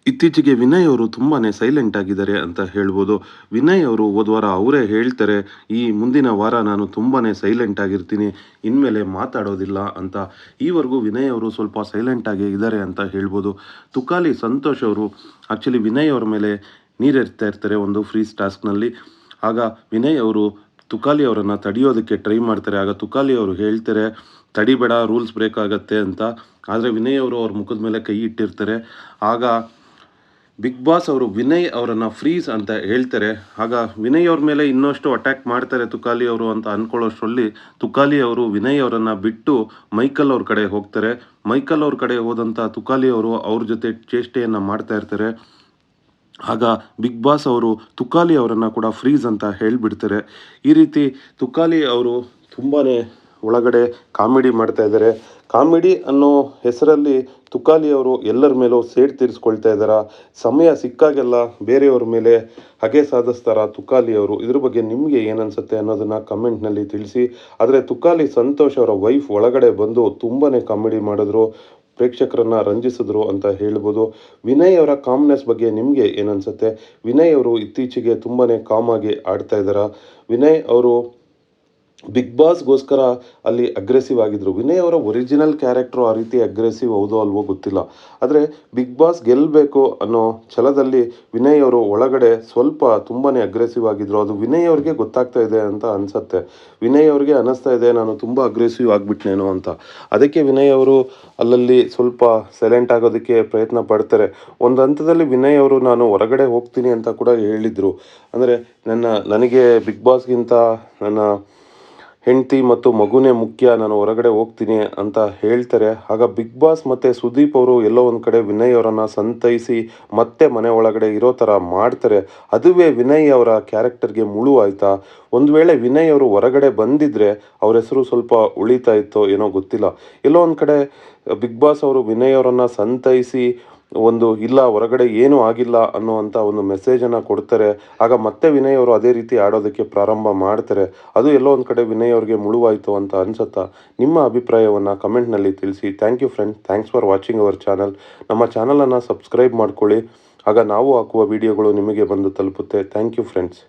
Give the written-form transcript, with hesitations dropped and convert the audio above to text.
ಇತ್ತೀಚೆಗೆ ವಿನಯ್ ಅವರು ತುಂಬಾನೇ ಸೈಲೆಂಟ್ ಆಗಿದ್ದಾರೆ ಅಂತ ಹೇಳ್ಬೋದು. ವಿನಯ್ ಅವರು ಹೋದ ವಾರ ಅವರೇ ಹೇಳ್ತಾರೆ, ಈ ಮುಂದಿನ ವಾರ ನಾನು ತುಂಬಾನೇ ಸೈಲೆಂಟ್ ಆಗಿರ್ತೀನಿ, ಇನ್ಮೇಲೆ ಮಾತಾಡೋದಿಲ್ಲ ಅಂತ. ಈವರೆಗೂ ವಿನಯ್ ಅವರು ಸ್ವಲ್ಪ ಸೈಲೆಂಟ್ ಆಗಿ ಇದ್ದಾರೆ ಅಂತ ಹೇಳ್ಬೋದು. ತುಕಾಲಿ ಸಂತೋಷ್ ಅವರು ಆಕ್ಚುಲಿ ವಿನಯ್ ಅವರ ಮೇಲೆ ನೀರೆರ್ತಾ ಇರ್ತಾರೆ ಒಂದು ಫ್ರೀಸ್ ಟಾಸ್ಕ್ನಲ್ಲಿ. ಆಗ ವಿನಯ್ ಅವರು ತುಕಾಲಿ ಅವರನ್ನು ತಡೆಯೋದಕ್ಕೆ ಟ್ರೈ ಮಾಡ್ತಾರೆ. ಆಗ ತುಕಾಲಿ ಅವರು ಹೇಳ್ತಾರೆ, ತಡಿಬೇಡ, ರೂಲ್ಸ್ ಬ್ರೇಕ್ ಆಗತ್ತೆ ಅಂತ. ಆದರೆ ವಿನಯ್ ಅವರು ಅವ್ರ ಮುಖದ ಮೇಲೆ ಕೈ ಇಟ್ಟಿರ್ತಾರೆ. ಆಗ ಬಿಗ್ ಬಾಸ್ ಅವರು ವಿನಯ್ ಅವರನ್ನು ಫ್ರೀಸ್ ಅಂತ ಹೇಳ್ತಾರೆ. ಆಗ ವಿನಯ್ ಅವ್ರ ಮೇಲೆ ಇನ್ನಷ್ಟು ಅಟ್ಯಾಕ್ ಮಾಡ್ತಾರೆ ತುಕಾಲಿ ಅವರು ಅಂತ ಅಂದ್ಕೊಳ್ಳೋಷ್ಟರಲ್ಲಿ ತುಕಾಲಿ ಅವರು ವಿನಯ್ ಅವರನ್ನು ಬಿಟ್ಟು ಮೈಕಲ್ ಅವ್ರ ಕಡೆ ಹೋಗ್ತಾರೆ. ಮೈಕಲ್ ಅವ್ರ ಕಡೆ ಹೋದಂಥ ತುಕಾಲಿ ಅವರು ಅವ್ರ ಜೊತೆ ಚೇಷ್ಟೆಯನ್ನು ಮಾಡ್ತಾ ಇರ್ತಾರೆ. ಆಗ ಬಿಗ್ ಬಾಸ್ ಅವರು ತುಕಾಲಿ ಅವರನ್ನು ಕೂಡ ಫ್ರೀಸ್ ಅಂತ ಹೇಳಿಬಿಡ್ತಾರೆ. ಈ ರೀತಿ ತುಕಾಲಿ ಅವರು ತುಂಬಾ ಒಳಗಡೆ ಕಾಮಿಡಿ ಮಾಡ್ತಾ ಇದ್ದಾರೆ. ಕಾಮಿಡಿ ಅನ್ನೋ ಹೆಸರಲ್ಲಿ ತುಕಾಲಿ ಅವರು ಎಲ್ಲರ ಮೇಲೂ ಸೇಡ್ ತೀರಿಸ್ಕೊಳ್ತಾ ಇದ್ದಾರೆ. ಸಮಯ ಸಿಕ್ಕಾಗೆಲ್ಲ ಬೇರೆಯವ್ರ ಮೇಲೆ ಹಗೆ ಸಾಧಿಸ್ತಾರ ತುಕಾಲಿ ಅವರು. ಇದ್ರ ಬಗ್ಗೆ ನಿಮಗೆ ಏನನ್ಸುತ್ತೆ ಅನ್ನೋದನ್ನು ಕಮೆಂಟ್ನಲ್ಲಿ ತಿಳಿಸಿ. ಆದರೆ ತುಕಾಲಿ ಸಂತೋಷ್ ಅವರ ವೈಫ್ ಒಳಗಡೆ ಬಂದು ತುಂಬಾ ಕಾಮಿಡಿ ಮಾಡಿದ್ರು, ಪ್ರೇಕ್ಷಕರನ್ನು ರಂಜಿಸಿದ್ರು ಅಂತ ಹೇಳ್ಬೋದು. ವಿನಯ್ ಅವರ ಕಾಮ್ನೆಸ್ ಬಗ್ಗೆ ನಿಮಗೆ ಏನನ್ಸುತ್ತೆ? ವಿನಯ್ ಅವರು ಇತ್ತೀಚೆಗೆ ತುಂಬಾ ಕಾಮಾಗಿ ಆಡ್ತಾ ಇದ್ದಾರೆ. ವಿನಯ್ ಅವರು ಬಿಗ್ ಬಾಸ್ಗೋಸ್ಕರ ಅಲ್ಲಿ ಅಗ್ರೆಸಿವ್ ಆಗಿದ್ದರು. ವಿನಯ್ ಅವರ ಒರಿಜಿನಲ್ ಕ್ಯಾರೆಕ್ಟ್ರು ಆ ರೀತಿ ಅಗ್ರೆಸಿವ್ ಹೌದೋ ಅಲ್ವೋ ಗೊತ್ತಿಲ್ಲ. ಆದರೆ ಬಿಗ್ ಬಾಸ್ ಗೆಲ್ಲಬೇಕು ಅನ್ನೋ ಛಲದಲ್ಲಿ ವಿನಯ್ ಅವರು ಒಳಗಡೆ ಸ್ವಲ್ಪ ತುಂಬಾ ಅಗ್ರೆಸಿವ್ ಆಗಿದ್ದರು. ಅದು ವಿನಯ್ ಅವ್ರಿಗೆ ಗೊತ್ತಾಗ್ತಾ ಇದೆ ಅಂತ ಅನಿಸುತ್ತೆ. ವಿನಯ್ ಅವ್ರಿಗೆ ಅನ್ನಿಸ್ತಾ ಇದೆ, ನಾನು ತುಂಬ ಅಗ್ರೆಸಿವ್ ಆಗಿಬಿಟ್ನೇನೋ ಅಂತ. ಅದಕ್ಕೆ ವಿನಯ್ ಅವರು ಅಲ್ಲಲ್ಲಿ ಸ್ವಲ್ಪ ಸೈಲೆಂಟ್ ಆಗೋದಕ್ಕೆ ಪ್ರಯತ್ನ ಪಡ್ತಾರೆ. ಒಂದು ಹಂತದಲ್ಲಿ ವಿನಯ್ ಅವರು ನಾನು ಹೊರಗಡೆ ಹೋಗ್ತೀನಿ ಅಂತ ಕೂಡ ಹೇಳಿದರು. ಅಂದರೆ ನನಗೆ ಬಿಗ್ ಬಾಸ್ಗಿಂತ ನನ್ನ ಹೆಂಡತಿ ಮತ್ತು ಮಗುನೇ ಮುಖ್ಯ, ನಾನು ಹೊರಗಡೆ ಹೋಗ್ತೀನಿ ಅಂತ ಹೇಳ್ತಾರೆ. ಆಗ ಬಿಗ್ ಬಾಸ್ ಮತ್ತು ಸುದೀಪ್ ಅವರು ಎಲ್ಲೋ ಒಂದು ಕಡೆ ವಿನಯ್ ಅವರನ್ನು ಸಂತೈಸಿ ಮತ್ತೆ ಮನೆ ಒಳಗಡೆ ಇರೋ ಥರ ಮಾಡ್ತಾರೆ. ಅದುವೇ ವಿನಯ್ ಅವರ ಕ್ಯಾರೆಕ್ಟರ್ಗೆ ಮುಳು ಆಯಿತಾ? ಒಂದು ವೇಳೆ ವಿನಯ್ ಅವರು ಹೊರಗಡೆ ಬಂದಿದ್ದರೆ ಅವ್ರ ಹೆಸರು ಸ್ವಲ್ಪ ಉಳಿತಾ ಇತ್ತೋ ಏನೋ ಗೊತ್ತಿಲ್ಲ. ಎಲ್ಲೋ ಒಂದು ಕಡೆ ಬಿಗ್ ಬಾಸ್ ಅವರು ವಿನಯ್ ಅವರನ್ನು ಸಂತೈಸಿ ಒಂದು ಇಲ್ಲ, ಹೊರಗಡೆ ಏನೂ ಆಗಿಲ್ಲ ಅನ್ನುವಂಥ ಒಂದು ಮೆಸೇಜನ್ನು ಕೊಡ್ತಾರೆ. ಆಗ ಮತ್ತೆ ವಿನಯ್ ಅವರು ಅದೇ ರೀತಿ ಆಡೋದಕ್ಕೆ ಪ್ರಾರಂಭ ಮಾಡ್ತಾರೆ. ಅದು ಎಲ್ಲೋ ಒಂದು ಕಡೆ ವಿನಯ್ ಅವ್ರಿಗೆ ಮುಳುವಾಯಿತು ಅಂತ ಅನಿಸುತ್ತಾ? ನಿಮ್ಮ ಅಭಿಪ್ರಾಯವನ್ನು ಕಮೆಂಟ್ನಲ್ಲಿ ತಿಳಿಸಿ. Thank you friends, thanks for watching our channel. ನಮ್ಮ ಚಾನಲನ್ನು ಸಬ್ಸ್ಕ್ರೈಬ್ ಮಾಡ್ಕೊಳ್ಳಿ. ಆಗ ನಾವು ಹಾಕುವ ವಿಡಿಯೋಗಳು ನಿಮಗೆ ಬಂದು ತಲುಪುತ್ತೆ. Thank you friends.